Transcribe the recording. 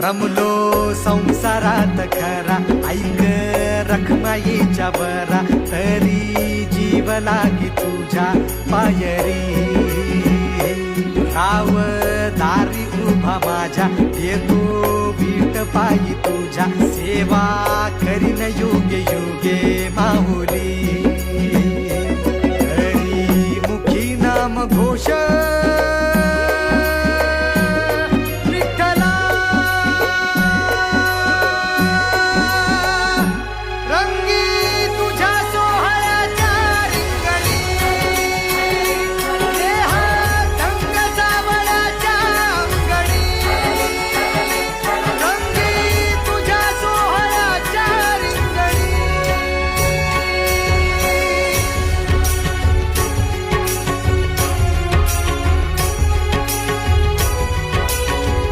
रमलो संसारात खरा, ऐक रखमाईच्या बरा, तरी जीव लागी तुझ्या पायरी. राव दारी उभा माझ्या, येतो वीट पायी तुझ्या, सेवा करीन योगे योगे माहुली.